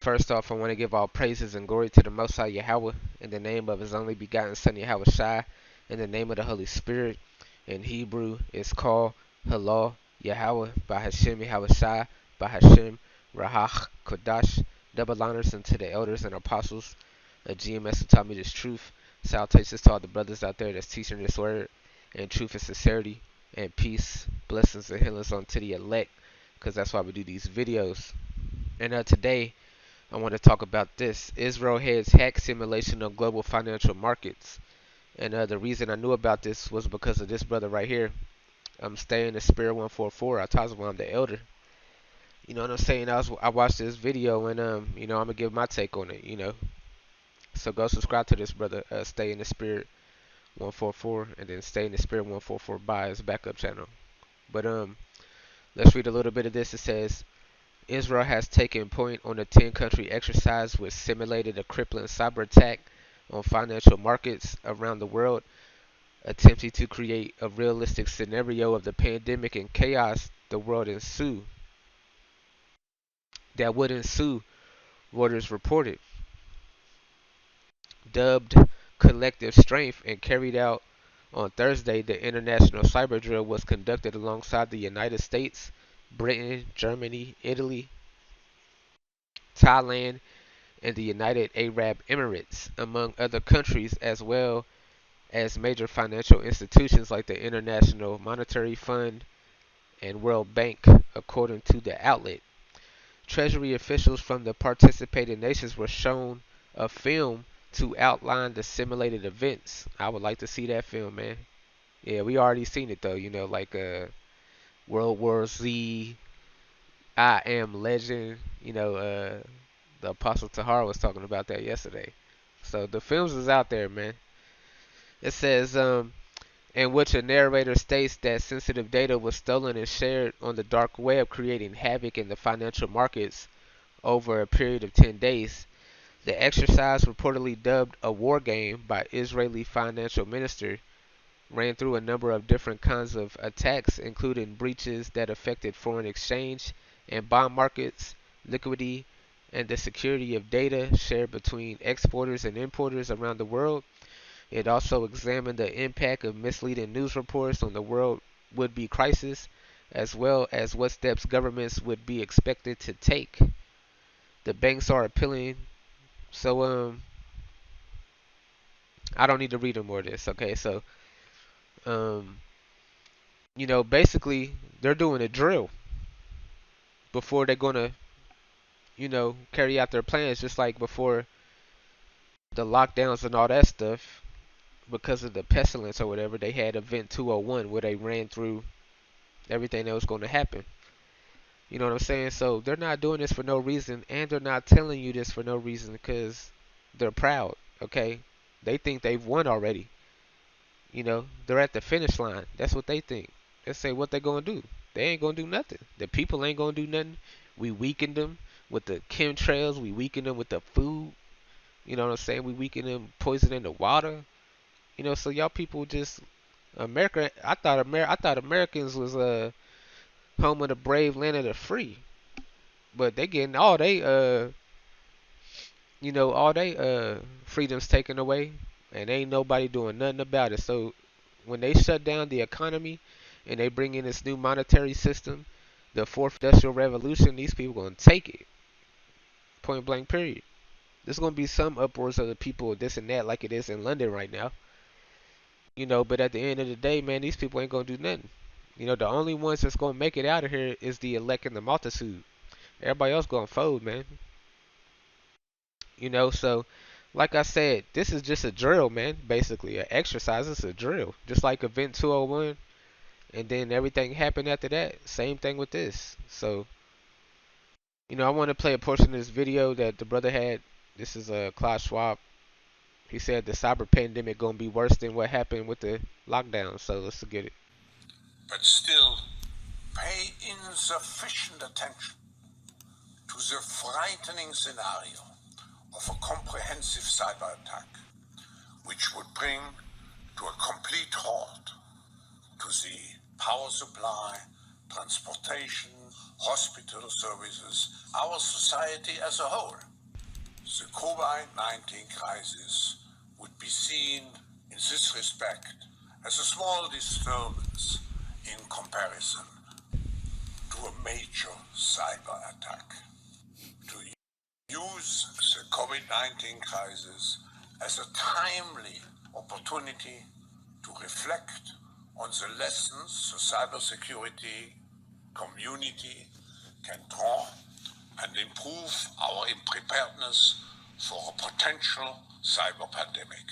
First off, I want to give all praises and glory to the Most High Yahawah in the name of His only begotten Son YAHAWASHI, in the name of the Holy Spirit. In Hebrew, it's called Halal Yahawah by Hashem YAHAWASHI by Hashem Rahach Kodash. Double honors unto the elders and apostles of GMS who taught me this truth. Salutations to all the brothers out there that's teaching this word and truth and sincerity and peace, blessings and healings unto the elect, because that's why we do these videos. And today, I want to talk about this. Israel heads hack simulation of global financial markets. And the reason I knew about this was because of this brother right here. I'm staying in Spirit 144. I told him I'm the elder. You know what I'm saying? I watched this video and I'm gonna give my take on it. So go subscribe to this brother. Stay in the Spirit 144, and then stay in the Spirit 144 by his backup channel. But let's read a little bit of this. It says, Israel has taken point on a 10-country exercise which simulated a crippling cyber attack on financial markets around the world, attempting to create a realistic scenario of the pandemic and chaos that would ensue, Reuters reported. Dubbed Collective Strength and carried out on Thursday, the international cyber drill was conducted alongside the United States, Britain, Germany, Italy, Thailand, and the United Arab Emirates, among other countries, as well as major financial institutions like the International Monetary Fund and World Bank, according to the outlet. Treasury officials from the participating nations were shown a film to outline the simulated events. I would like to see that film, man. Yeah, we already seen it though, like World War Z, I Am Legend, the Apostle Tahar was talking about that yesterday. So the films is out there, man. It says, in which a narrator states that sensitive data was stolen and shared on the dark web, creating havoc in the financial markets over a period of 10 days. The exercise, reportedly dubbed a war game by Israeli financial minister, ran through a number of different kinds of attacks, including breaches that affected foreign exchange and bond markets, liquidity, and the security of data shared between exporters and importers around the world. It also examined the impact of misleading news reports on the world would-be crisis, as well as what steps governments would be expected to take. The banks are appealing. So I don't need to read more of this. Okay, so um, basically they're doing a drill before they're gonna, carry out their plans, just like before the lockdowns and all that stuff. Because of the pestilence or whatever, they had Event 201 where they ran through everything that was going to happen. You know what I'm saying? So they're not doing this for no reason, and they're not telling you this for no reason because they're proud. Okay, they think they've won already. They're at the finish line. That's what they think. They say what they gonna do. They ain't gonna do nothing. The people ain't gonna do nothing. We weakened them with the chemtrails. We weakened them with the food. You know what I'm saying? We weakened them poisoning the water. So y'all people just America. I thought Americans was home of the brave, land of the free. But they getting all they freedoms taken away, and ain't nobody doing nothing about it. So when they shut down the economy and they bring in this new monetary system, the fourth industrial revolution, these people gonna take it. Point blank period. There's gonna be some uproars of the people, this and that, like it is in London right now. But at the end of the day, man, these people ain't gonna do nothing. The only ones that's gonna make it out of here is the elect and the multitude. Everybody else gonna fold, man. So like I said, this is just a drill, man. Basically, an exercise. It's a drill, just like Event 201, and then everything happened after that. Same thing with this. So, I want to play a portion of this video that the brother had. This is Klaus Schwab. He said the cyber pandemic gonna be worse than what happened with the lockdown. So let's get it. But still, pay insufficient attention to the frightening scenario of a comprehensive cyber attack, which would bring to a complete halt to the power supply, transportation, hospital services, our society as a whole. The COVID-19 crisis would be seen in this respect as a small disturbance in comparison to a major cyber attack. To use the COVID-19 crisis as a timely opportunity to reflect on the lessons the cybersecurity community can draw and improve our preparedness for a potential cyber pandemic.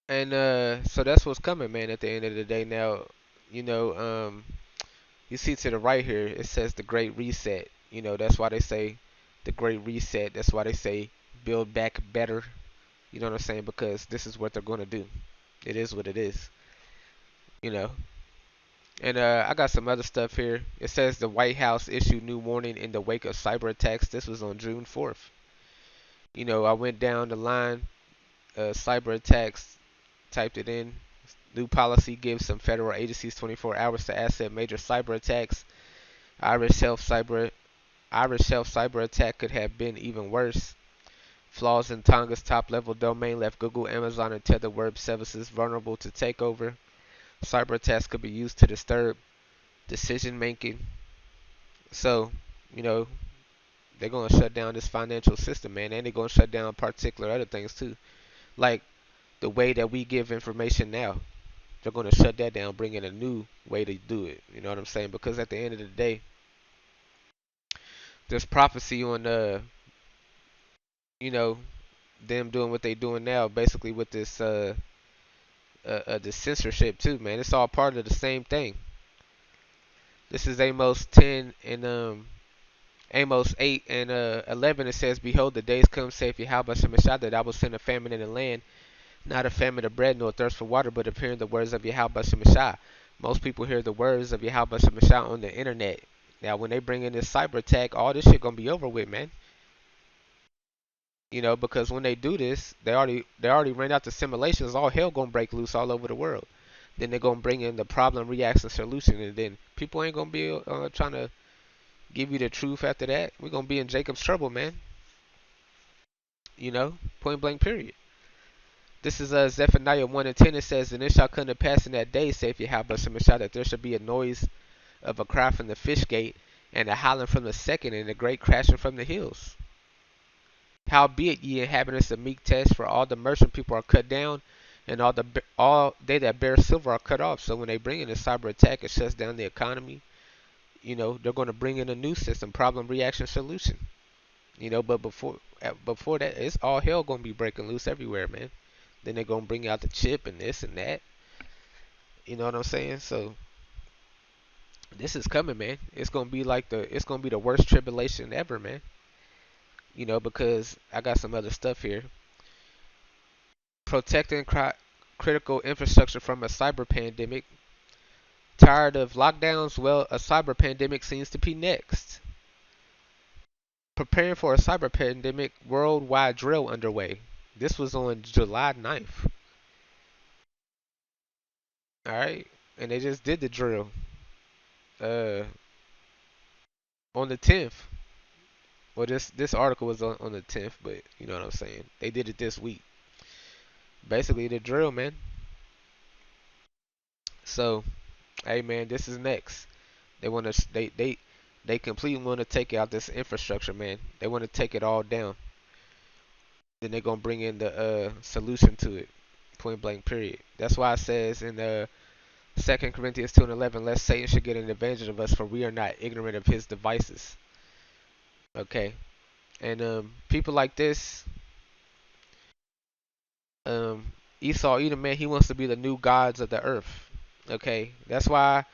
And so that's what's coming, man. At the end of the day, now, you know, you see to the right here, it says the Great Reset. You know, that's why they say the Great Reset. That's why they say build back better. You know what I'm saying? Because this is what they're going to do. It is what it is. You know. And I got some other stuff here. It says the White House issued new warning in the wake of cyber attacks. This was on June 4th. You know, I went down the line. Cyber attacks. Typed it in. New policy gives some federal agencies 24 hours to asset major cyber attacks. Irish Health cyber Irish Health cyber attack could have been even worse. Flaws in Tonga's top-level domain left Google, Amazon, and Tether web services vulnerable to takeover. Cyber attacks could be used to disturb decision making. So, you know, they're gonna shut down this financial system, man, and they're gonna shut down particular other things too, like the way that we give information now. They're gonna shut that down, bring in a new way to do it. You know what I'm saying? Because at the end of the day, there's prophecy on you know, them doing what they doing now, basically with this censorship too, man. It's all part of the same thing. This is Amos 10 and Amos 8 and 11. It says, "Behold, the days come, saith Yahweh Shemashah, that I will send a famine in the land, not a famine of bread nor thirst for water, but of hearing the words of Yahweh Shemashah." Most people hear the words of Yahweh Shemashah on the internet. Now, when they bring in this cyber attack, all this shit gonna be over with, man. You know, because when they do this, they already ran out the simulations. All hell gonna break loose all over the world. Then they're gonna bring in the problem, reaction, solution, and then people ain't gonna be trying to give you the truth after that. We're gonna be in Jacob's trouble, man. You know, point blank, period. This is Zephaniah 1 and 10. It says, "And it shall come to pass in that day, saith Yahweh Shemashah, that there shall be a noise of a cry from the fish gate, and a howling from the second, and a great crashing from the hills. Howbeit, ye inhabitants of Meek for all the merchant people are cut down, and all they that bear silver are cut off." So when they bring in a cyber attack, it shuts down the economy. You know, they're going to bring in a new system, problem, reaction, solution. You know, but before that, it's all hell going to be breaking loose everywhere, man. Then they're going to bring out the chip and this and that. You know what I'm saying? So this is coming, man. It's going to be the worst tribulation ever, man. You know, because I got some other stuff here. Protecting critical infrastructure from a cyber pandemic. Tired of lockdowns? Well, a cyber pandemic seems to be next. Preparing for a cyber pandemic, worldwide drill underway. This was on July 9th. Alright? And they just did the drill uh, on the 10th. Well, this article was on the 10th, but you know what I'm saying. They did it this week. Basically, the drill, man. So, hey, man, this is next. They want to they completely want to take out this infrastructure, man. They want to take it all down. Then they're gonna bring in the solution to it. Point blank. Period. That's why it says in 2 Corinthians 2 and 11, "Lest Satan should get an advantage of us, for we are not ignorant of his devices." Okay. And people like this, um, Esau Edom, man, he wants to be the new gods of the earth. Okay. That's why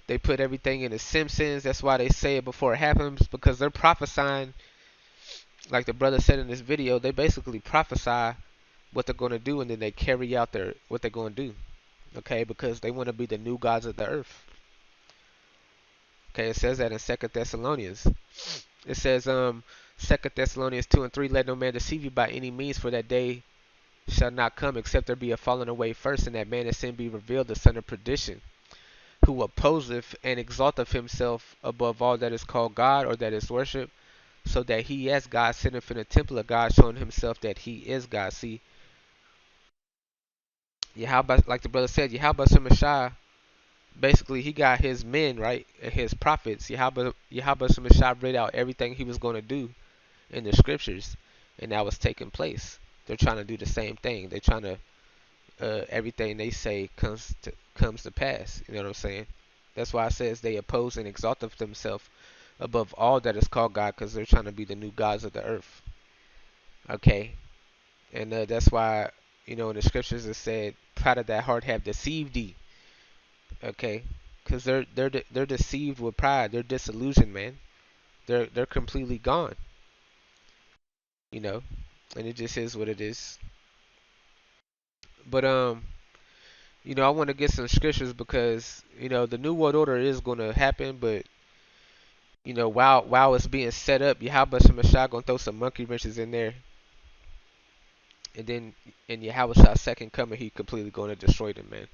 they put everything in the Simpsons. That's why they say it before it happens, because they're prophesying. Like the brother said in this video, they basically prophesy what they're going to do, and then they carry out what they're going to do. Okay, because they want to be the new gods of the earth. Okay, it says that in 2 Thessalonians. It says 2 Thessalonians 2 and 3, "Let no man deceive you by any means, for that day shall not come except there be a falling away first, and that man of sin be revealed, the son of perdition, who opposeth and exalteth himself above all that is called God or that is worshipped, so that he as God sitting in the temple of God, showing himself that he is God. See, Yahweh, like the brother said, Yahweh Shemashah, basically he got his men, right, and his prophets. Yahweh Shemashah read out everything he was going to do in the scriptures, and that was taking place. They're trying to do the same thing. They're trying to everything they say comes to pass. You know what I'm saying? That's why it says they oppose and exalt of themselves above all that is called God, because they're trying to be the new gods of the earth. Okay, and that's why in the scriptures it said, "Pride of that heart have deceived thee." Okay, because they're deceived with pride. They're disillusioned, man. They're completely gone. You know, and it just is what it is. But I want to get some scriptures because the new world order is going to happen, but while it's being set up, Yahweh Shemashah gonna throw some monkey wrenches in there, and then in Yahweh's second coming, he completely going to destroy them, man.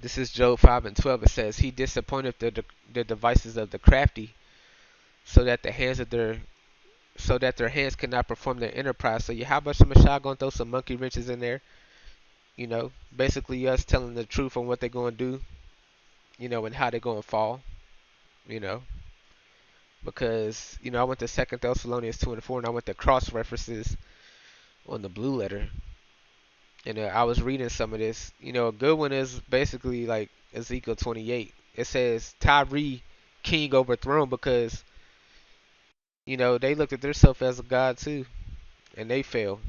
This is Job 5:12. It says, "He disappointed the devices of the crafty, so that their hands cannot perform their enterprise." So Yahweh Shemashah gonna throw some monkey wrenches in there. Basically us telling the truth on what they're gonna do, and how they're gonna fall. You know, because I went to Second Thessalonians 2:4, and I went to cross references on the blue letter, and I was reading some of this. A good one is basically like Ezekiel 28. It says Tyree king overthrown because they looked at themselves as a god too, and they fell.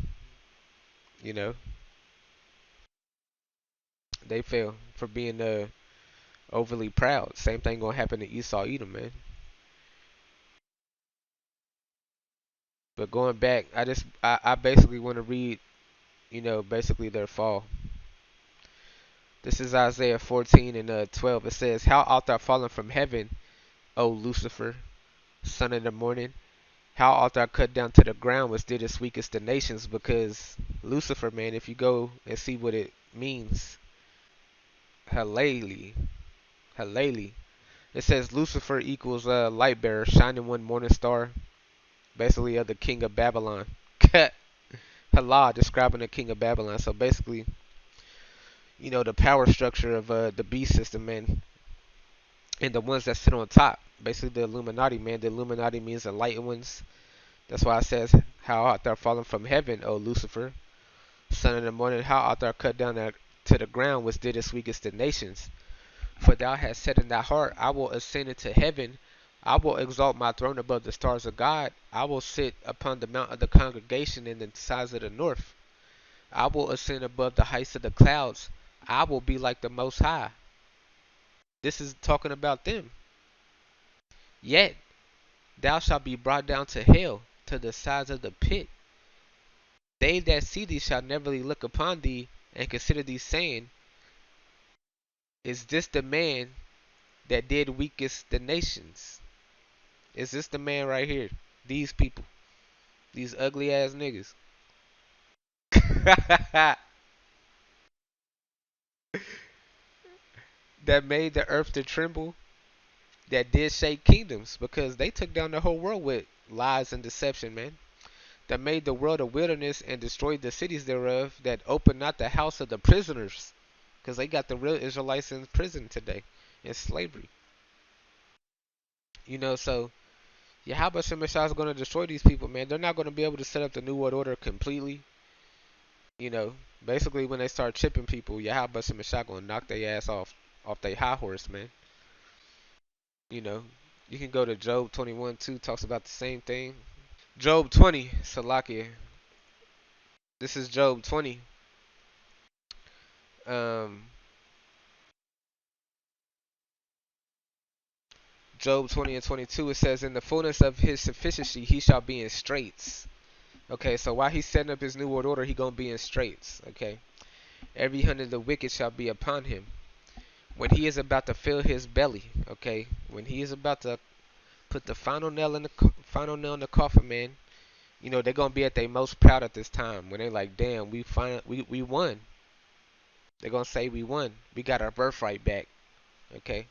You know, they fell for being overly proud. Same thing gonna happen to Esau Edom, man. But going back, I basically want to read basically their fall. This is Isaiah 14 and 12. It says, "How art thou fallen from heaven, O Lucifer, son of the morning? How art thou cut down to the ground, which didst weakest the nations?" Because Lucifer, man, if you go and see what it means, Halali, Halali. It says Lucifer equals light bearer, shining one morning star, basically of the king of Babylon. Halal describing the king of Babylon. So basically, the power structure of the beast system, man, and the ones that sit on top. Basically, the Illuminati, man. The Illuminati means the enlightened ones. That's why it says, "How art thou fallen from heaven, O Lucifer, son of the morning? How art thou cut down to the ground, which didst weakest the nations? For thou hast said in thy heart, I will ascend into heaven. I will exalt my throne above the stars of God. I will sit upon the mount of the congregation in the sides of the north. I will ascend above the heights of the clouds. I will be like the Most High." This is talking about them. "Yet thou shalt be brought down to hell, to the sides of the pit. They that see thee shall never look upon thee, and consider thee, saying, Is this the man that did weakest the nations?" Is this the man right here? These people. These ugly ass niggas. That made the earth to tremble, that did shake kingdoms, because they took down the whole world with lies and deception, man. That made the world a wilderness and destroyed the cities thereof, that opened not the house of the prisoners, because they got the real Israelites in prison today, in slavery. So Yahweh Shemashah is going to destroy these people, man. They're not going to be able to set up the New World Order completely. You know, basically when they start chipping people, Yahweh Shemashah going to knock their ass off their high horse, man. You know, you can go to Job 21 too, talks about the same thing. Job 20, Salakia. This is Job 20. Um, Job 20 and 22, it says, "In the fullness of his sufficiency, he shall be in straits." Okay, so while he's setting up his new world order, he gonna be in straits. Okay, "Every hand of the wicked shall be upon him. When he is about to fill his belly." Okay, when he is about to put the final nail in the coffin, man. They're gonna be at their most proud at this time when they like, damn, we won. They're gonna say we won. We got our birthright back. Okay,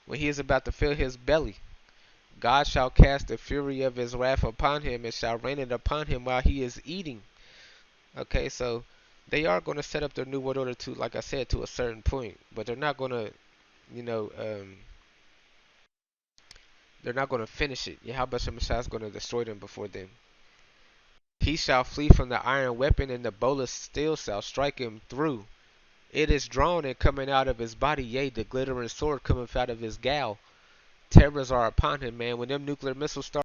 when he is about to fill his belly. God shall cast the fury of his wrath upon him and shall rain it upon him while he is eating. Okay, so they are going to set up their new world order to, like I said, to a certain point, but they're not going to, you know, they're not going to finish it. Yahweh Shemashah is going to destroy them before then. He shall flee from the iron weapon, and the bow of steel shall strike him through. It is drawn and coming out of his body, yea, the glittering sword cometh out of his gal. Terrors are upon him, man. When them nuclear missiles start